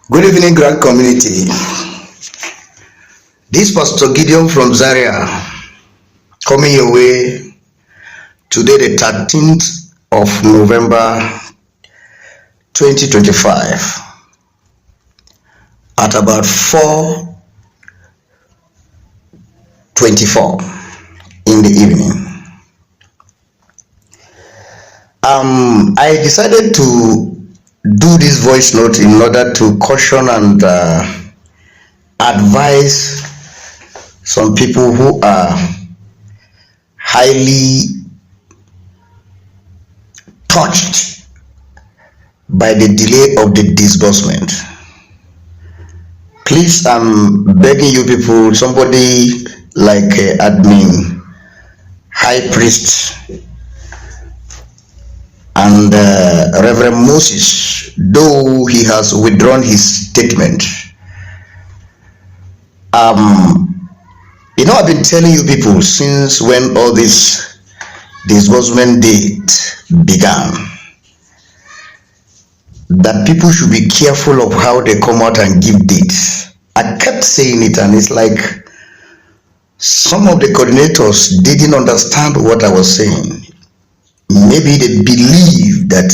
Good evening, Grand Community. This Pastor Gideon from Zaria coming your way today, the 13th of November 2025 at about 4:24 in the evening. I decided to do this voice note in order to caution and advise some people who are highly touched by the delay of the disbursement. Please, I'm begging you people, somebody like admin, high priest, and Reverend Moses, though he has withdrawn his statement. I've been telling you people since when all this disbursement date began that people should be careful of how they come out and give dates. I kept saying it, and it's like some of the coordinators didn't understand what I was saying. Maybe they believe that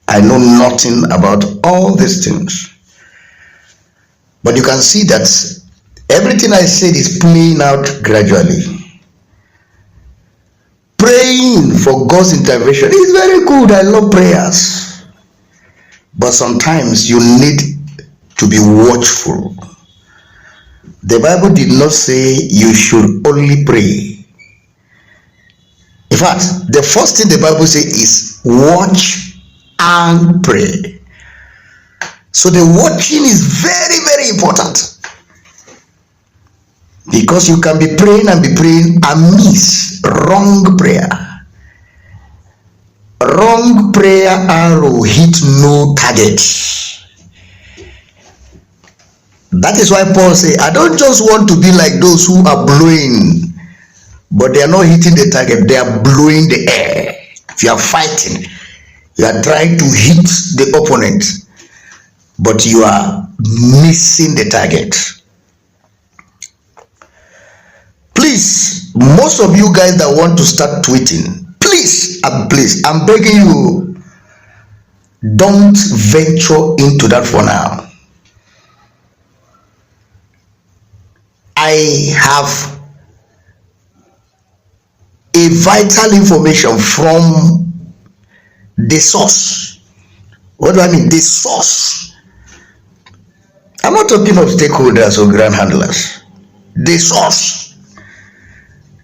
I know nothing about all these things. But you can see that everything I said is playing out gradually. Praying for God's intervention is very good. I love prayers. But sometimes you need to be watchful. The Bible did not say you should only pray. In fact, the first thing the Bible says is watch and pray. So the watching is very, very important. Because you can be praying and miss wrong prayer. Wrong prayer arrow hit no target. That is why Paul says, I don't just want to be like those who are blowing, but they are not hitting the target, they are blowing the air. If you are fighting, you are trying to hit the opponent, but you are missing the target. Please, most of you guys that want to start tweeting, please, I'm begging you, don't venture into that for now. I have a vital information from the source. What do I mean? The source. I'm not talking of stakeholders or grand handlers. The source.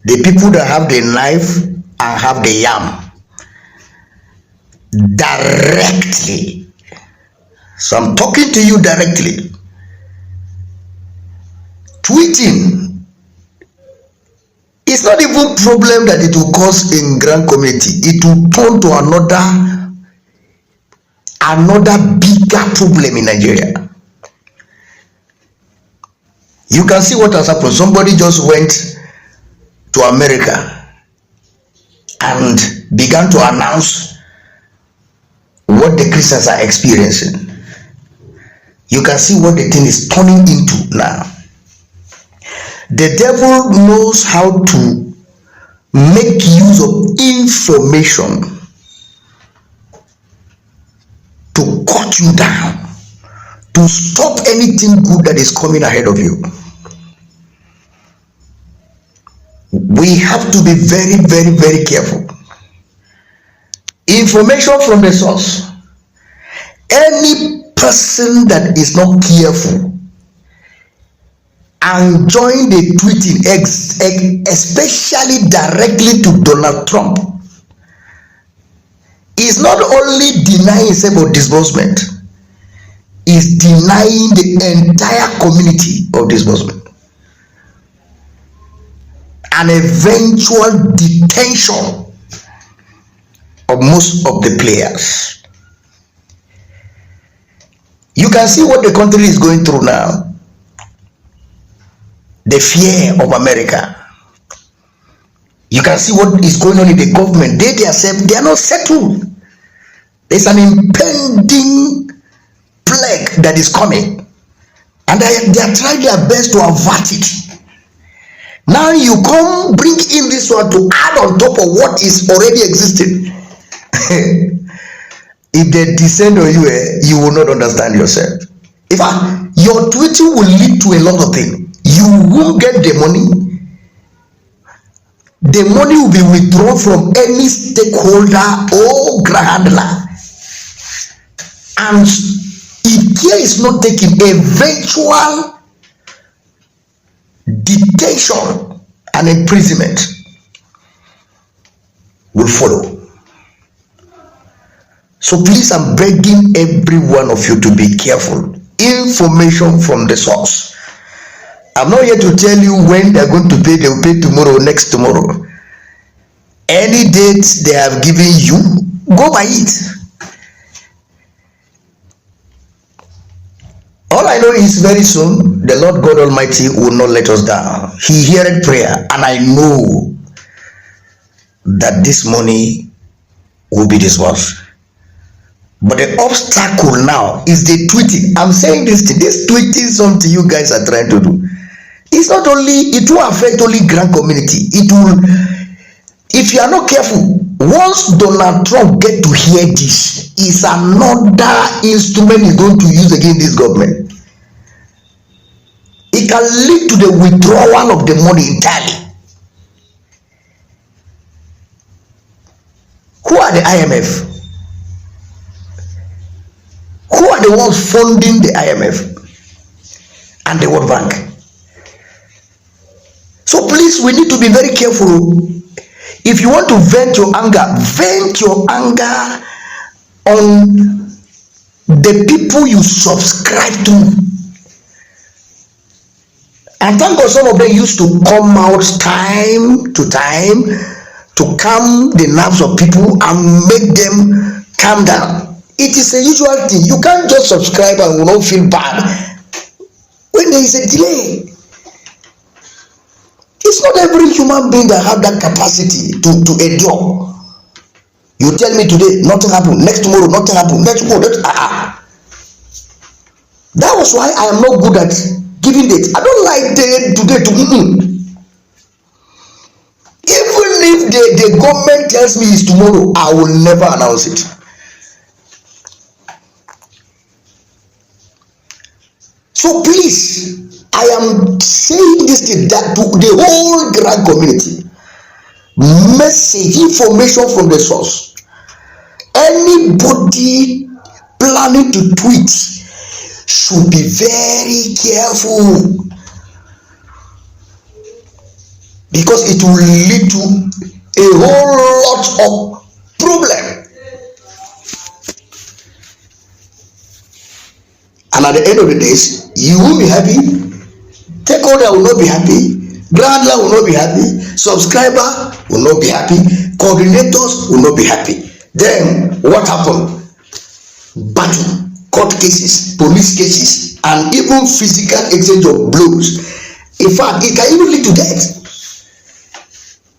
The people that have the knife and have the yam. Directly. So I'm talking to you directly. Tweeting. It's not even problem that it will cause in grand community. It will turn to another bigger problem in Nigeria. You can see what has happened. Somebody just went to America and began to announce what the Christians are experiencing. You can see what the thing is turning into now. The devil knows how to make use of information to cut you down, to stop anything good that is coming ahead of you. We have to be very, very, very careful. Information from the source. Any person that is not careful and join the tweeting, especially directly to Donald Trump, is not only denying himself of disbursement, is denying the entire community of disbursement. An eventual detention of most of the players. You can see what the country is going through now. The fear of America. You can see what is going on in the government. They are not settled. There's an impending plague that is coming, and they are trying their best to avert it. Now you come bring in this one to add on top of what is already existing. If they descend on you, you will not understand yourself. In fact, your tweeting will lead to a lot of things. You won't get the money. The money will be withdrawn from any stakeholder or grand handler. And if care is not taken, eventual detention and imprisonment will follow. So please, I'm begging every one of you to be careful. Information from the source. I'm not here to tell you when they're going to pay. They will pay tomorrow, next tomorrow. Any date they have given you, go by it. All I know is very soon, the Lord God Almighty will not let us down. He heareth prayer, and I know that this money will be disbursed. But the obstacle now is the tweeting. I'm saying this tweeting something you guys are trying to do. It's not only, it will affect only grand community. It will, if you are not careful, once Donald Trump get to hear this, it's another instrument he's going to use against this government. It can lead to the withdrawal of the money entirely. Who are the IMF? Who are the ones funding the IMF and the World Bank? So please, we need to be very careful. If you want to vent your anger on the people you subscribe to. And thank God some of them used to come out time to time to calm the nerves of people and make them calm down. It is a usual thing. You can't just subscribe and will not feel bad when there is a delay. It's not every human being that have that capacity to endure. You tell me today, nothing happened. Next tomorrow, nothing happened. Next tomorrow, That was why I am not good at giving dates. I don't like today to Even if the government tells me it's tomorrow, I will never announce it. So please, I am saying this to the whole grand community. Message, information from the source. Anybody planning to tweet should be very careful, because it will lead to a whole lot of problem. And at the end of the day, you will be happy, stakeholder will not be happy, grandla will not be happy, subscriber will not be happy, coordinators will not be happy. Then what happened? Battle, court cases, police cases, and even physical exchange of blows. In fact, it can even lead to death.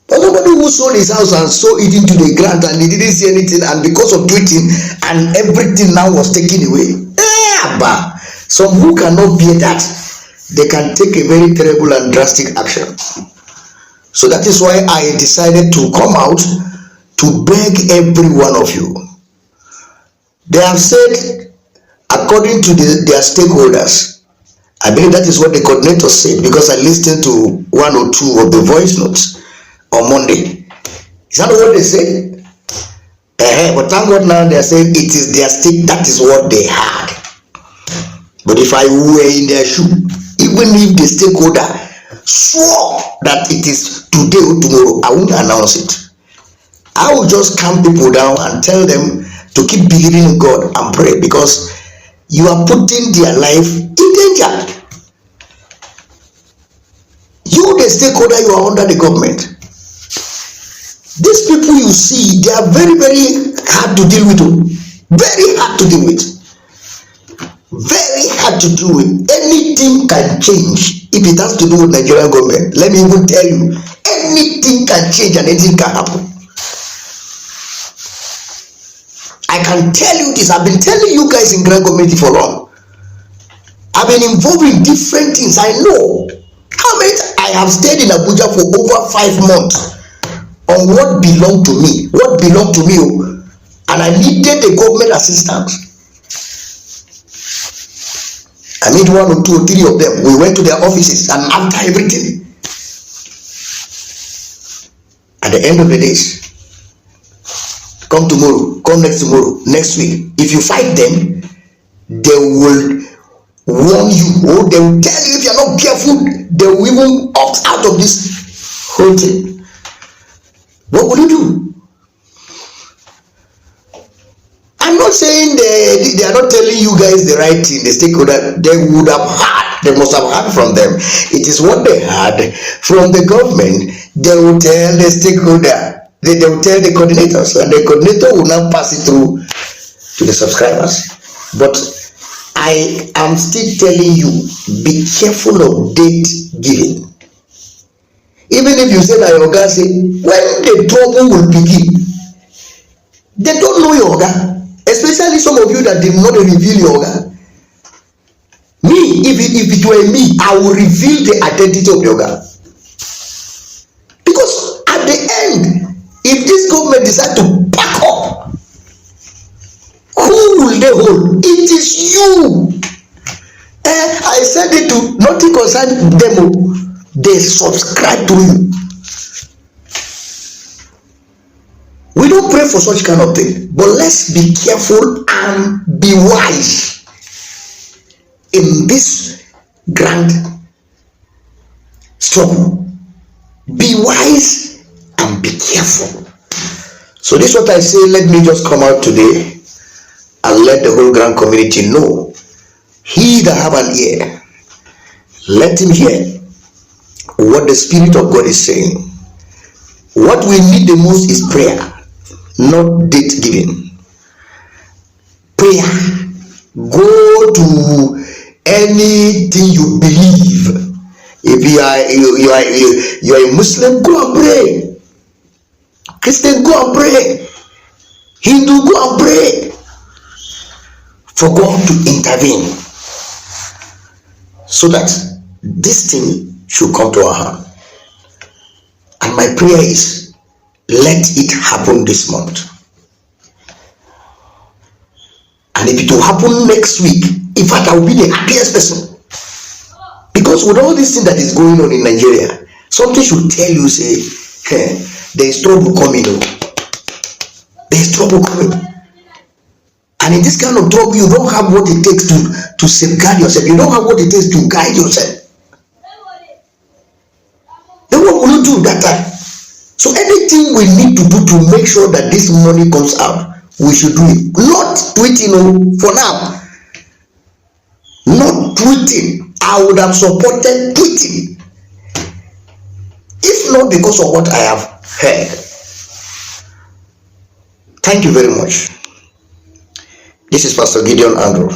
But somebody who sold his house and sold it into the grant and he didn't see anything, and because of tweeting and everything now was taken away. Some who cannot bear that, they can take a very terrible and drastic action. So that is why I decided to come out to beg every one of you. They have said, according to their stakeholders, I believe that is what the coordinator said, because I listened to one or two of the voice notes on Monday. Is that what they said? But thank God now they are saying it is their stake, that is what they had. But if I were in their shoe, even if the stakeholder swore that it is today or tomorrow, I won't announce it. I will just calm people down and tell them to keep believing in God and pray, because you are putting their life in danger. You, the stakeholder, you are under the government. These people you see, they are very, very hard to deal with. Very hard to deal with. Very hard to do with. Anything can change if it has to do with Nigerian government. Let me even tell you, anything can change and anything can happen. I can tell you this. I've been telling you guys in grand community for long. I've been involved in different things. I know how many I have stayed in Abuja for over 5 months on what belonged to me. What belonged to me, and I needed the government assistance. I made 1 or 2 or 3 of them. We went to their offices, and after everything, at the end of the days, come tomorrow, come next tomorrow, next week. If you fight them, they will warn you, or they will tell you if you're not careful, they will even opt out of this whole thing. What will you do? I'm not saying they are not telling you guys the right thing, the stakeholder. They would have had, they must have heard from them. It is what they had from the government. They will tell the stakeholder, they will tell the coordinators, and the coordinator will now pass it through to the subscribers. But I am still telling you, be careful of date giving. Even if you say that your guy say, when the trouble will begin, they don't know your guy. Especially some of you that did not reveal your guy. Me, if it were me, I will reveal the identity of your guy. Because at the end, if this government decide to pack up, who will they hold? It is you. I said it to nothing concern them. They subscribe to you. We don't pray for such kind of thing, but let's be careful and be wise in this grand struggle. Be wise and be careful. So this is what I say. Let me just come out today and let the whole grand community know. He that have an ear, let him hear what the Spirit of God is saying. What we need the most is prayer, not date giving. Prayer. Go to anything you believe. If you are a Muslim, go and pray. Christian, go and pray. Hindu, go and pray for God to intervene, so that this thing should come to our hand. And my prayer is, let it happen this month. And if it will happen next week, in fact, I will be the happiest person. Because with all this thing that is going on in Nigeria, something should tell you, say, hey, there is trouble coming. There is trouble coming. And in this kind of trouble, you don't have what it takes to safeguard yourself. You don't have what it takes to guide yourself. Then what will you do that time? So anything we need to do to make sure that this money comes out, we should do it. Not tweeting for now. Not tweeting. I would have supported tweeting, if not because of what I have heard. Thank you very much. This is Pastor Gideon Andrew.